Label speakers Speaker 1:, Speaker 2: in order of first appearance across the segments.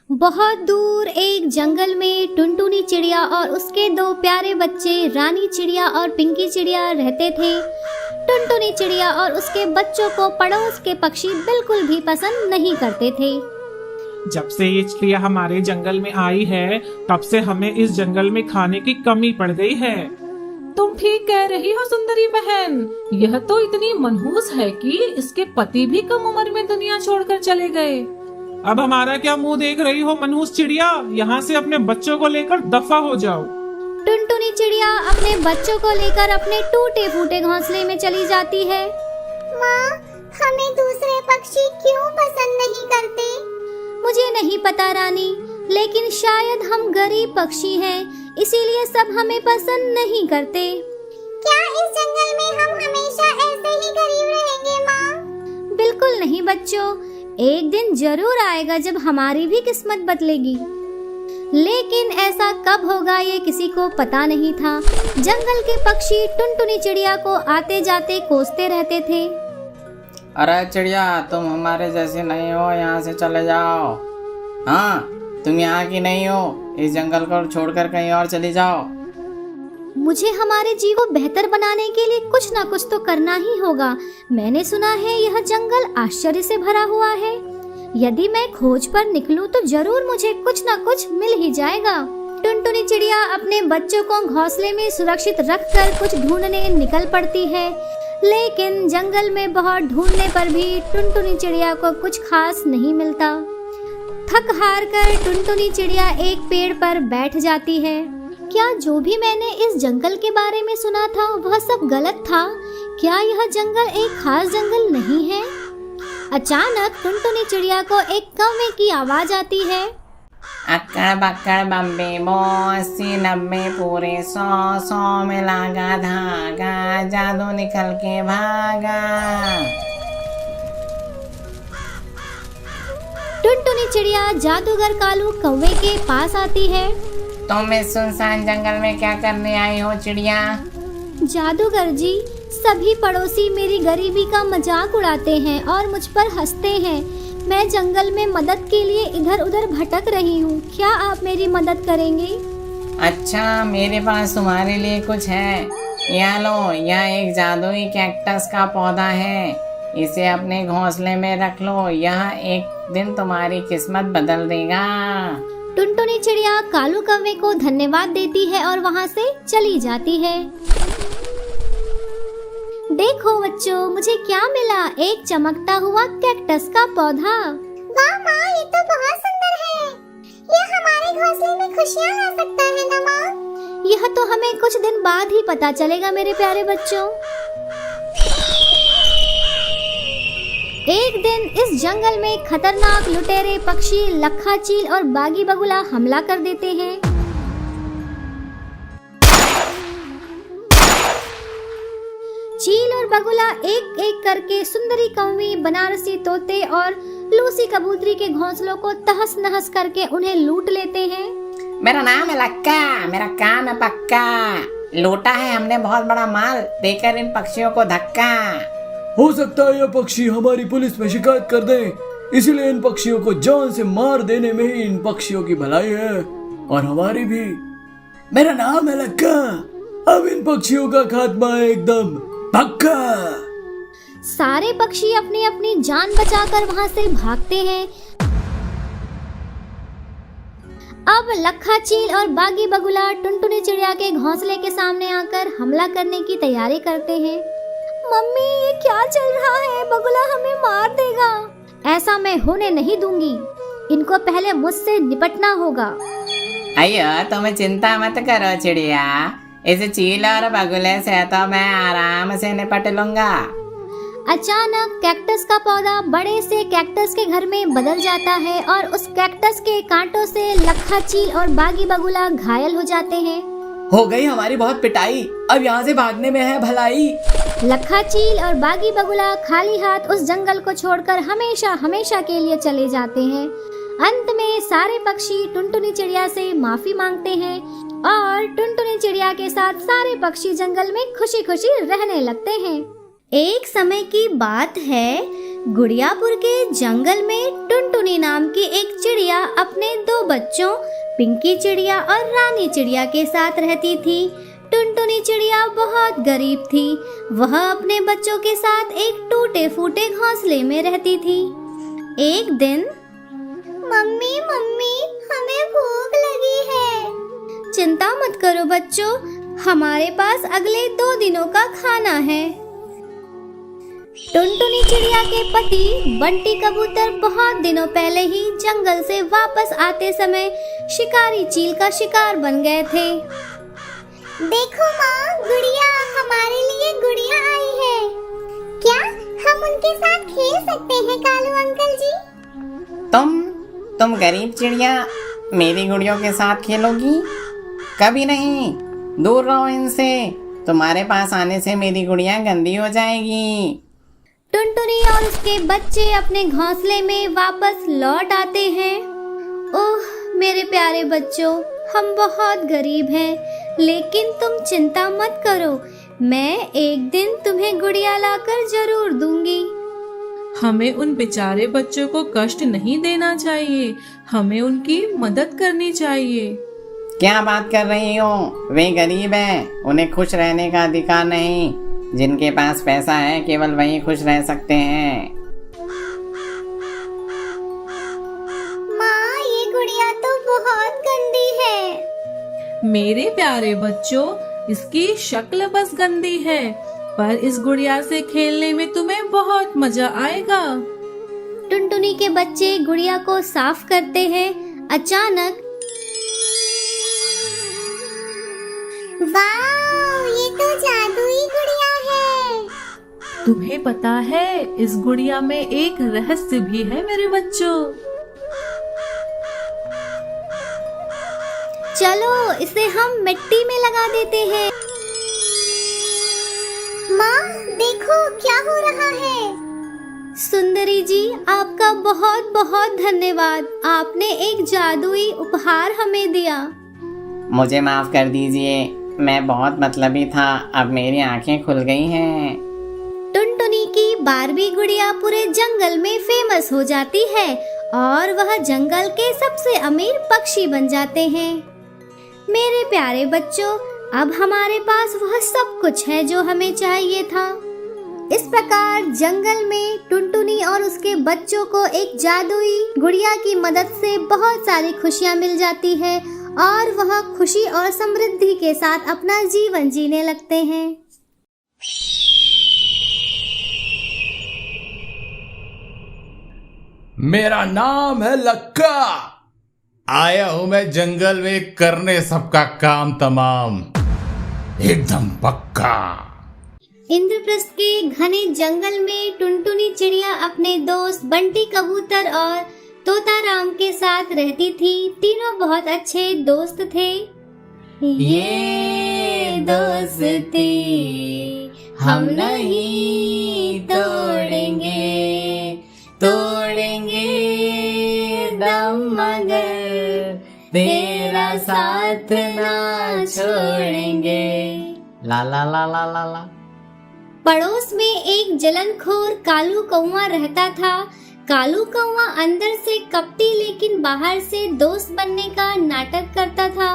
Speaker 1: बहुत दूर एक जंगल में टुनटुनी चिड़िया और उसके दो प्यारे बच्चे रानी चिड़िया और पिंकी चिड़िया रहते थे। टुनटुनी चिड़िया और उसके बच्चों को पड़ोस के पक्षी बिल्कुल भी पसंद नहीं करते थे।
Speaker 2: जब से ये चिड़िया हमारे जंगल में आई है, तब से हमें इस जंगल में खाने की कमी पड़ गई है।
Speaker 3: तुम ठीक कह रही हो सुंदरी बहन, यह तो इतनी मनहूस है कि इसके पति भी कम उम्र में दुनिया छोड़कर चले गए।
Speaker 2: अब हमारा क्या मुंह देख रही हो मनहूस चिड़िया, यहाँ से अपने बच्चों को लेकर दफा हो जाओ।
Speaker 1: टुनटुनी चिड़िया अपने बच्चों को लेकर अपने टूटे फूटे घोंसले में चली जाती है।
Speaker 4: माँ, हमें दूसरे पक्षी क्यों पसंद नहीं करते?
Speaker 1: मुझे नहीं पता रानी, लेकिन शायद हम गरीब पक्षी हैं, इसीलिए सब हमें पसंद नहीं करते।
Speaker 4: क्या इस जंगल में हम हमेशा ऐसे ही गरीब रहेंगे माँ?
Speaker 1: बिल्कुल नहीं बच्चों, एक दिन जरूर आएगा जब हमारी भी किस्मत बदलेगी। लेकिन ऐसा कब होगा ये किसी को पता नहीं था। जंगल के पक्षी टुनटुनी चिड़िया को आते जाते कोसते रहते थे।
Speaker 5: अरे चिड़िया, तुम हमारे जैसे नहीं हो, यहाँ से चले जाओ। हाँ, तुम यहाँ की नहीं हो, इस जंगल को छोड़कर कहीं और चली जाओ।
Speaker 1: मुझे हमारे जीवन को बेहतर बनाने के लिए कुछ ना कुछ तो करना ही होगा। मैंने सुना है यह जंगल आश्चर्य से भरा हुआ है। यदि मैं खोज पर निकलूं तो जरूर मुझे कुछ ना कुछ मिल ही जाएगा। टुनटुनी चिड़िया अपने बच्चों को घोंसले में सुरक्षित रखकर कुछ ढूंढने निकल पड़ती है, लेकिन जंगल में बहुत ढूंढने पर भी टुनटुनी चिड़िया को कुछ खास नहीं मिलता। थक हार कर टुनटुनी चिड़िया एक पेड़ पर बैठ जाती है। क्या जो भी मैंने इस जंगल के बारे में सुना था वह सब गलत था? क्या यह जंगल एक खास जंगल नहीं है? अचानक टुनटुनी चिड़िया को एक कौवे की आवाज आती है।
Speaker 5: अक्कड़ बक्कड़ बम्बे बो, 80 90 पूरे 100 में लागा धागा, जादू निकल के भागा।
Speaker 1: टुनटुनी चिड़िया जादूगर कालू कौवे के पास आती है।
Speaker 5: तुम इस सुनसान जंगल में क्या करने आई हो चिड़िया?
Speaker 1: जादूगर जी, सभी पड़ोसी मेरी गरीबी का मजाक उड़ाते हैं और मुझ पर हंसते हैं। मैं जंगल में मदद के लिए इधर उधर भटक रही हूँ, क्या आप मेरी मदद करेंगे?
Speaker 5: अच्छा, मेरे पास तुम्हारे लिए कुछ है। यह लो, यह एक जादुई कैक्टस का पौधा है। इसे अपने घोंसले में रख लो, यह एक दिन तुम्हारी किस्मत बदल देगा।
Speaker 1: टुनटुनी चिड़िया कालू कौवे को धन्यवाद देती है और वहाँ से चली जाती है। देखो बच्चों, मुझे क्या मिला, एक चमकता हुआ कैक्टस का पौधा।
Speaker 4: वाह माँ, ये तो बहुत सुंदर है। ये हमारे घोंसले में खुशियाँ ला सकता है ना माँ?
Speaker 1: यह तो हमें कुछ दिन बाद ही पता चलेगा मेरे प्यारे बच्चों। एक दिन इस जंगल में खतरनाक लुटेरे पक्षी लखा चील और बागी बगुला हमला कर देते हैं। चील और बगुला एक एक करके सुंदरी कौवी, बनारसी तोते और लूसी कबूतरी के घोंसलों को तहस नहस करके उन्हें लूट लेते हैं।
Speaker 5: मेरा नाम है लक्का, मेरा काम है पक्का। लूटा है हमने बहुत बड़ा माल, देकर इन पक्षियों को धक्का।
Speaker 6: हो सकता है यह पक्षी हमारी पुलिस में शिकायत कर दें, इसलिए इन पक्षियों को जान से मार देने में ही इन पक्षियों की भलाई है और हमारी भी। मेरा नाम है लक्का, अब इन पक्षियों का खात्मा है एकदम पक्का।
Speaker 1: सारे पक्षी अपनी अपनी जान बचाकर वहां से भागते हैं। अब लखा चील और बागी बगुला टुनटुनी चिड़िया के घोंसले के सामने आकर हमला करने की तैयारी करते हैं। मम्मी, ये क्या चल रहा है? बगुला हमें मार देगा। ऐसा मैं होने नहीं दूंगी, इनको पहले मुझसे निपटना होगा।
Speaker 5: अयो, तुम्हें चिंता मत करो चिड़िया, इस चील और बगुले से तो मैं आराम से निपट लूंगा।
Speaker 1: अचानक कैक्टस का पौधा बड़े से कैक्टस के घर में बदल जाता है और उस कैक्टस के कांटों से लखा चील और बागी बगुला घायल हो जाते हैं।
Speaker 6: हो गई हमारी बहुत पिटाई, अब यहाँ से भागने में है भलाई।
Speaker 1: लखा चील और बागी बगुला खाली हाथ उस जंगल को छोड़कर हमेशा हमेशा के लिए चले जाते हैं। अंत में सारे पक्षी टुनटुनी चिड़िया से माफी मांगते हैं और टुनटुनी चिड़िया के साथ सारे पक्षी जंगल में खुशी खुशी रहने लगते हैं। एक समय की बात है, गुड़ियापुर के जंगल में टुनटुनी टुनटुनी नाम की एक चिड़िया अपने 2 बच्चों पिंकी चिड़िया और रानी चिड़िया के साथ रहती थी। टुनटुनी चिड़िया बहुत गरीब थी। वह अपने बच्चों के साथ एक टूटे फूटे घोंसले में रहती थी। एक दिन,
Speaker 4: मम्मी मम्मी हमें भूख लगी है।
Speaker 1: चिंता मत करो बच्चों, हमारे पास अगले 2 दिनों का खाना है। टुनटुनी चिड़िया के पति बंटी कबूतर बहुत दिनों पहले ही जंगल से वापस आते समय शिकारी चील का शिकार बन गए थे।
Speaker 4: देखो माँ, गुड़िया, हमारे लिए गुड़िया आई है। क्या हम उनके साथ खेल सकते हैं कालू अंकल जी?
Speaker 5: तुम गरीब चिड़िया मेरी गुड़ियों के साथ खेलोगी? कभी नहीं, दूर रहो इनसे। तुम्हारे पास आने से मेरी गुड़िया गंदी हो जाएगी।
Speaker 1: टुनटुनी और उसके बच्चे अपने घोंसले में वापस लौट आते हैं। ओह मेरे प्यारे बच्चों, हम बहुत गरीब हैं, लेकिन तुम चिंता मत करो, मैं एक दिन तुम्हें गुड़िया लाकर जरूर दूंगी।
Speaker 3: हमें उन बेचारे बच्चों को कष्ट नहीं देना चाहिए, हमें उनकी मदद करनी चाहिए।
Speaker 5: क्या बात कर रही हो? वे गरीब हैं, उन्हें खुश रहने का अधिकार नहीं। जिनके पास पैसा है केवल वही खुश रह सकते हैं।
Speaker 4: माँ, ये गुड़िया तो बहुत गंदी है।
Speaker 3: मेरे प्यारे बच्चों, इसकी शक्ल बस गंदी है, पर इस गुड़िया से खेलने में तुम्हें बहुत मजा आएगा।
Speaker 1: टुनटुनी के बच्चे गुड़िया को साफ करते हैं। अचानक
Speaker 4: वाह, ये तो जादुई गुड़िया है।
Speaker 3: तुम्हें पता है इस गुड़िया में एक रहस्य भी है मेरे बच्चों।
Speaker 1: चलो इसे हम मिट्टी में लगा देते हैं।
Speaker 4: माँ देखो क्या हो रहा है।
Speaker 1: सुंदरी जी, आपका बहुत बहुत धन्यवाद, आपने एक जादुई उपहार हमें दिया।
Speaker 5: मुझे माफ कर दीजिए, मैं बहुत मतलबी था। अब मेरी आंखें खुल गई हैं।
Speaker 1: टुनटुनी की बारबी गुड़िया पूरे जंगल में फेमस हो जाती है और वह जंगल के सबसे अमीर पक्षी बन जाते हैं। मेरे प्यारे बच्चों, अब हमारे पास वह सब कुछ है जो हमें चाहिए था। इस प्रकार जंगल में टुनटुनी और उसके बच्चों को एक जादुई गुड़िया की मदद से बहुत सारी खुशियां मिल जाती है और वह खुशी और समृद्धि के साथ अपना जीवन जीने लगते हैं।
Speaker 7: मेरा नाम है लक्का। आया हूं मैं जंगल में करने सबका काम तमाम, एकदम पक्का।
Speaker 1: इंद्रप्रस्थ के घने जंगल में टुनटुनी चिड़िया अपने दोस्त बंटी कबूतर और तोताराम के साथ रहती थी। तीनों बहुत अच्छे दोस्त थे। ये दोस्ती हम नहीं तोड़ेंगे, तोड़ेंगे दम मगर तेरा साथ ना छोड़ेंगे।
Speaker 5: ला ला ला ला ला ला।
Speaker 1: पड़ोस में एक जलनखोर कालू कौवा रहता था। कालू कौवा अंदर से कपटी लेकिन बाहर से दोस्त बनने का नाटक करता था।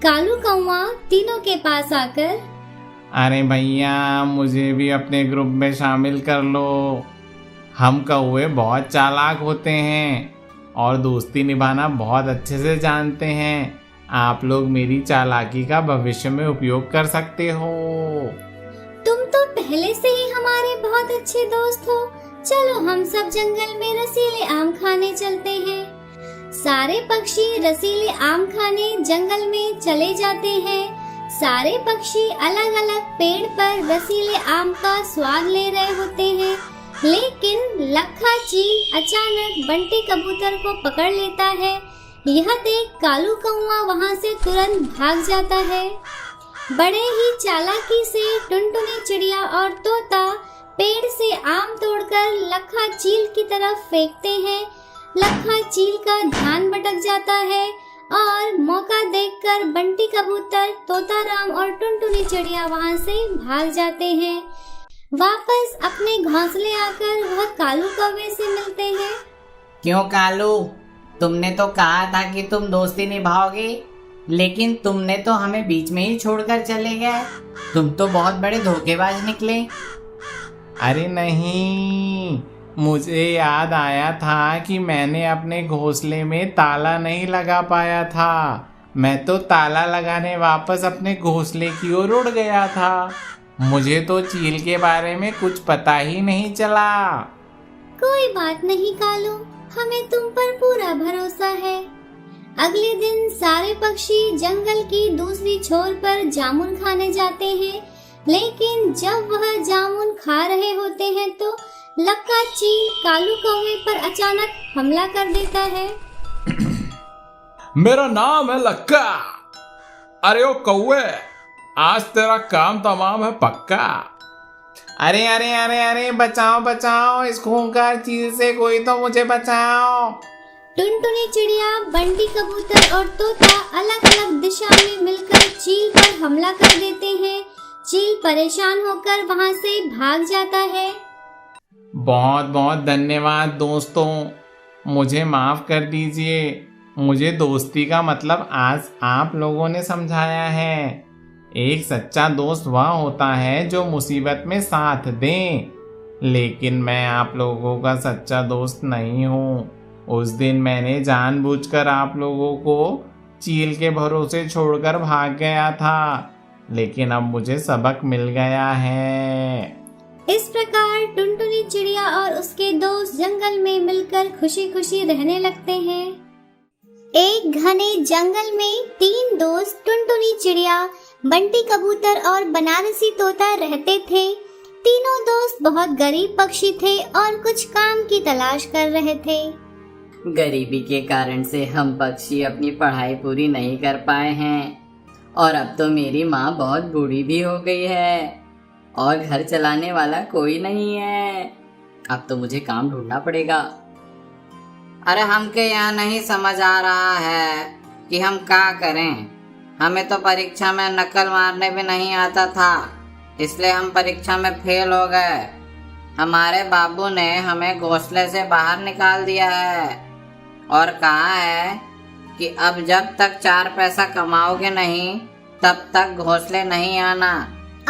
Speaker 1: कालू कौवा तीनों के पास आकर,
Speaker 5: अरे भैया, मुझे भी अपने ग्रुप में शामिल कर लो। हम कौवे बहुत चालाक होते हैं और दोस्ती निभाना बहुत अच्छे से जानते हैं। आप लोग मेरी चालाकी का भविष्य में उपयोग कर सकते हो।
Speaker 1: तुम तो पहले से ही हमारे बहुत अच्छे दोस्त हो। चलो हम सब जंगल में रसीले आम खाने चलते हैं। सारे पक्षी रसीले आम खाने जंगल में चले जाते हैं। सारे पक्षी अलग अलग पेड़ पर रसीले आम का स्वाद ले रहे होते हैं, लेकिन लक्का चील अचानक बंटी कबूतर को पकड़ लेता है। यह देख कालू कौवा वहां से तुरंत भाग जाता है। बड़े ही चालाकी से टुनटुनी चिड़िया और तोता पेड़ से आम तोड़कर लक्का चील की तरफ फेंकते हैं। लक्का चील का ध्यान भटक जाता है और मौका देखकर बंटी कबूतर, तोताराम और टुनटुनी चिड़िया वहां से भाग जाते हैं। वापस अपने घोंसले आकर वह कालू कौवे से मिलते हैं।
Speaker 5: क्यों कालू, तुमने तो कहा था कि तुम दोस्ती निभाओगे, लेकिन तुमने तो हमें बीच में ही छोड़कर चले गए। तुम तो बहुत बड़े धोखेबाज निकले।
Speaker 7: अरे नहीं, मुझे याद आया था कि मैंने अपने घोंसले में ताला नहीं लगा पाया था। मैं तो ताला लगाने वापस अपने घोंसले की ओर उड़ गया था। मुझे तो चील के बारे में कुछ पता ही नहीं चला।
Speaker 1: कोई बात नहीं कालू, हमें तुम पर पूरा भरोसा है। अगले दिन सारे पक्षी जंगल की दूसरी छोर पर जामुन खाने जाते हैं, लेकिन जब वह जामुन खा रहे होते हैं तो लक्का चील कालू कौवे पर अचानक हमला कर देता है।
Speaker 7: मेरा नाम है लक्का। अरे ओ कौवे, आज तेरा काम तमाम है पक्का।
Speaker 5: अरे अरे अरे अरे, बचाओ बचाओ, इस खूंखार चील से कोई तो मुझे बचाओ।
Speaker 1: टुनटुनी चिड़िया, बंटी कबूतर और तोता अलग अलग दिशा में मिलकर चील पर हमला कर देते हैं। चील परेशान होकर वहां से भाग जाता है।
Speaker 7: बहुत बहुत धन्यवाद दोस्तों, मुझे माफ कर दीजिए। मुझे दोस्ती का मतलब आज आप लोगों ने समझाया है। एक सच्चा दोस्त वह होता है जो मुसीबत में साथ दे, लेकिन मैं आप लोगों का सच्चा दोस्त नहीं हूँ। उस दिन मैंने जानबूझकर आप लोगों को चील के भरोसे छोड़कर भाग गया था, लेकिन अब मुझे सबक मिल गया है।
Speaker 1: इस प्रकार टुनटुनी चिड़िया और उसके दोस्त जंगल में मिलकर खुशी खुशी रहने लगते हैं। एक घने जंगल में 3 दोस्त टुनटुनी चिड़िया, बंटी कबूतर और बनारसी तोता रहते थे। तीनों दोस्त बहुत गरीब पक्षी थे और कुछ काम की तलाश कर रहे थे।
Speaker 8: गरीबी के कारण से हम पक्षी अपनी पढ़ाई पूरी नहीं कर पाए हैं, और अब तो मेरी माँ बहुत बूढ़ी भी हो गई है और घर चलाने वाला कोई नहीं है। अब तो मुझे काम ढूंढना पड़ेगा।
Speaker 5: अरे हमके यहाँ नहीं समझ आ रहा है कि हम क्या करें। हमें तो परीक्षा में नकल मारने भी नहीं आता था, इसलिए हम परीक्षा में फेल हो गए। हमारे बाबू ने हमें घोंसले से बाहर निकाल दिया है और कहा है कि अब जब तक 4 पैसा कमाओगे नहीं तब तक घोंसले नहीं आना।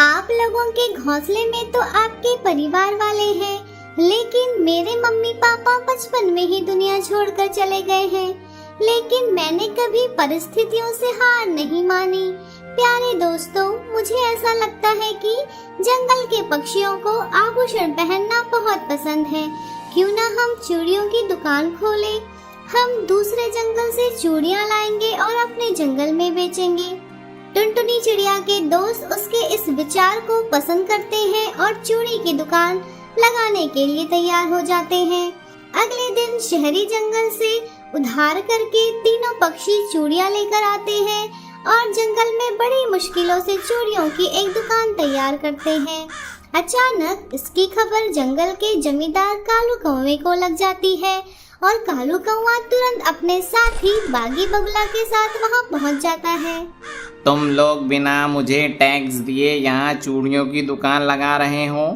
Speaker 4: आप लोगों के घोंसले में तो आपके परिवार वाले हैं, लेकिन मेरे मम्मी पापा बचपन में ही दुनिया छोड़कर चले गए हैं। लेकिन मैंने कभी परिस्थितियों से हार नहीं मानी। प्यारे दोस्तों, मुझे ऐसा लगता है कि जंगल के पक्षियों को आभूषण पहनना बहुत पसंद है। क्यों ना हम चूड़ियों की दुकान खोलें। हम दूसरे जंगल से चूड़ियां लाएंगे और अपने जंगल में बेचेंगे। टुनटुनी चिड़िया के दोस्त उसके इस विचार को पसंद करते हैं और चूड़ी की दुकान लगाने के लिए तैयार हो जाते हैं। अगले दिन शहरी जंगल से उधार करके तीनों पक्षी चूड़ियां लेकर आते हैं और जंगल में बड़ी मुश्किलों से चूड़ियों की एक दुकान तैयार करते हैं। अचानक इसकी खबर जंगल के जमींदार कालू कौवे को लग जाती है और कालू कौवा तुरंत अपने साथी बागी बगुला के साथ वहां पहुंच जाता है।
Speaker 5: तुम लोग बिना मुझे टैक्स दिए यहाँ चूड़ियों की दुकान लगा रहे हो।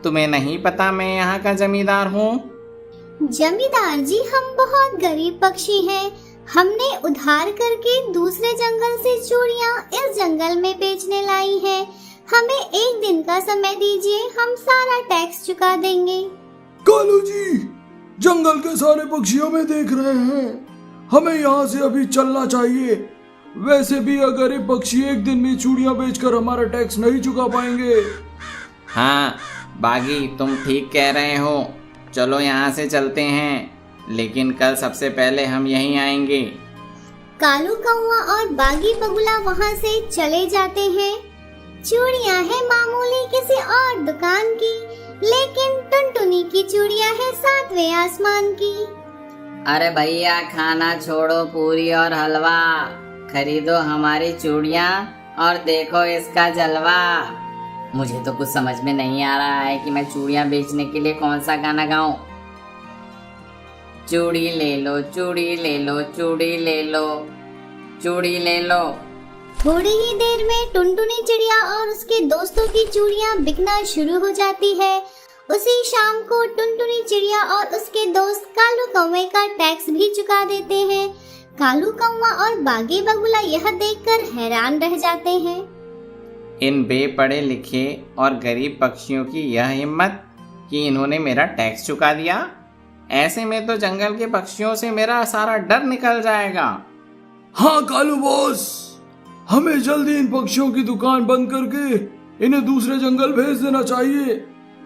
Speaker 5: तुम्हें नहीं पता मैं यहाँ का जमींदार हूँ?
Speaker 4: जमींदार जी, हम बहुत गरीब पक्षी हैं। हमने उधार करके दूसरे जंगल से चूड़ियाँ इस जंगल में बेचने लाई हैं। हमें 1 दिन का समय दीजिए, हम सारा टैक्स चुका देंगे।
Speaker 6: कालू जी, जंगल के सारे पक्षियों में देख रहे हैं, हमें यहाँ से अभी चलना चाहिए। वैसे भी अगर ये पक्षी 1 दिन में चूड़ियाँ बेचकर हमारा टैक्स नहीं चुका पाएंगे।
Speaker 5: हाँ बागी, तुम ठीक कह रहे हो। चलो यहाँ से चलते हैं, लेकिन कल सबसे पहले हम यहीं आएंगे।
Speaker 4: कालू कौवा और बागी बगुला वहाँ से चले जाते हैं। चूड़ियाँ हैं मामूली किसी और दुकान की, लेकिन टुनटुनी की चूड़ियाँ हैं 7वें आसमान की।
Speaker 8: अरे भैया, खाना छोड़ो, पूरी और हलवा खरीदो हमारी चूड़ियाँ और देखो इसका जलवा। मुझे तो कुछ समझ में नहीं आ रहा है कि मैं चूड़ियाँ बेचने के लिए कौन सा गाना गाऊं। चूड़ी ले लो, चूड़ी ले लो, चूड़ी ले लो, चूड़ी ले लो।
Speaker 4: थोड़ी ही देर में टुनटुनी चिड़िया और उसके दोस्तों की चूड़ियाँ बिकना शुरू हो जाती है उसी शाम को टुनटुनी चिड़िया और उसके दोस्त कालू कौवे का टैक्स भी चुका देते हैं। कालू कौवा और बागी बगुला यह देखकर हैरान रह जाते हैं।
Speaker 5: इन बेपढ़े लिखे और गरीब पक्षियों की यह हिम्मत कि इन्होंने मेरा टैक्स चुका दिया। ऐसे में तो जंगल के पक्षियों से मेरा सारा डर निकल जाएगा।
Speaker 6: हाँ कालू बॉस, हमें जल्दी इन पक्षियों की दुकान बंद करके इन्हें दूसरे जंगल भेज देना चाहिए।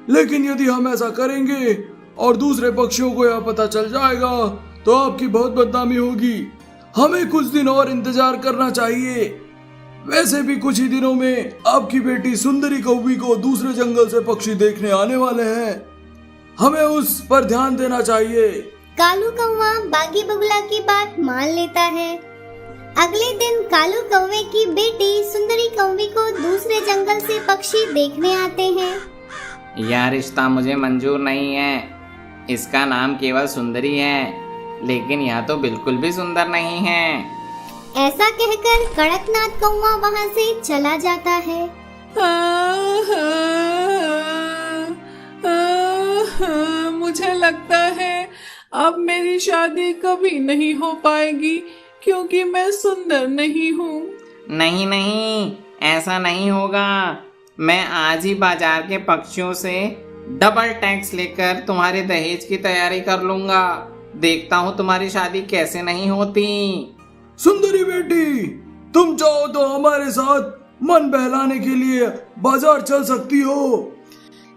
Speaker 6: लेकिन यदि हम ऐसा करेंगे और दूसरे पक्षियों को यह पता चल जाएगा तो आपकी बहुत बदनामी होगी। हमें कुछ दिन और इंतजार करना चाहिए। वैसे भी कुछ ही दिनों में आपकी बेटी सुंदरी कौवी को दूसरे जंगल से पक्षी देखने आने वाले हैं। हमें उस पर ध्यान देना चाहिए।
Speaker 4: कालू कौवा बागी बगुला की बात मान लेता है। अगले दिन कालू कौवे की बेटी सुंदरी कौवी को दूसरे जंगल से पक्षी देखने आते हैं।
Speaker 5: यह रिश्ता मुझे मंजूर नहीं है। इसका नाम केवल सुंदरी है, लेकिन यह तो बिल्कुल भी सुंदर नहीं है।
Speaker 4: ऐसा कहकर कड़कनाथ कौवा वहाँ से चला जाता है।
Speaker 3: मुझे लगता है अब मेरी शादी कभी नहीं हो पाएगी क्योंकि मैं सुंदर नहीं हूँ।
Speaker 5: नहीं नहीं, ऐसा नहीं होगा। मैं आज ही बाजार के पक्षियों से डबल टैक्स लेकर तुम्हारे दहेज की तैयारी कर लूंगा। देखता हूँ तुम्हारी शादी कैसे नहीं होती।
Speaker 6: सुंदरी बेटी, तुम चाहो तो हमारे साथ मन बहलाने के लिए बाजार चल सकती हो।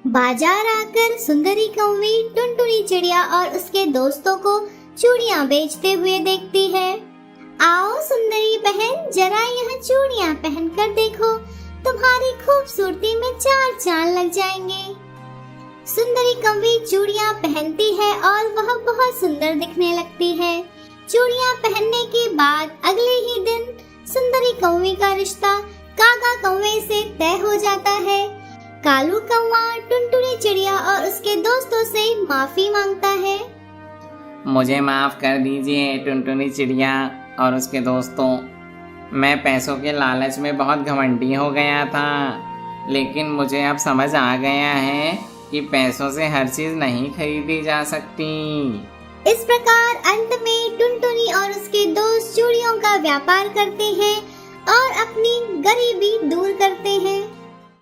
Speaker 4: बाजार आकर सुंदरी कौवी टुनटुनी चिड़िया और उसके दोस्तों को चूड़ियाँ बेचते हुए देखती है। आओ सुंदरी बहन, जरा यह चूड़ियाँ पहनकर देखो, तुम्हारी खूबसूरती में चार चांद लग जाएंगे। सुंदरी कौवी चूड़ियाँ पहनती है और वह बहुत सुंदर दिखने लगती है। चूड़ियाँ पहनने के बाद अगले ही दिन सुंदरी कौवी का रिश्ता कागा कौवे से तय हो जाता है। कालू कौवा टुनटुनी चिड़िया और उसके दोस्तों से माफी मांगता है।
Speaker 5: मुझे माफ कर दीजिए टुनटुनी चिड़िया और उसके दोस्तों। मैं पैसों के लालच में बहुत घमंडी हो गया था, लेकिन मुझे अब समझ आ गया है कि पैसों से हर चीज नहीं खरीदी जा सकती।
Speaker 4: इस प्रकार अंत में टुनटुनी और उसके दोस्त चूड़ियों का व्यापार करते हैं और अपनी गरीबी दूर करते हैं।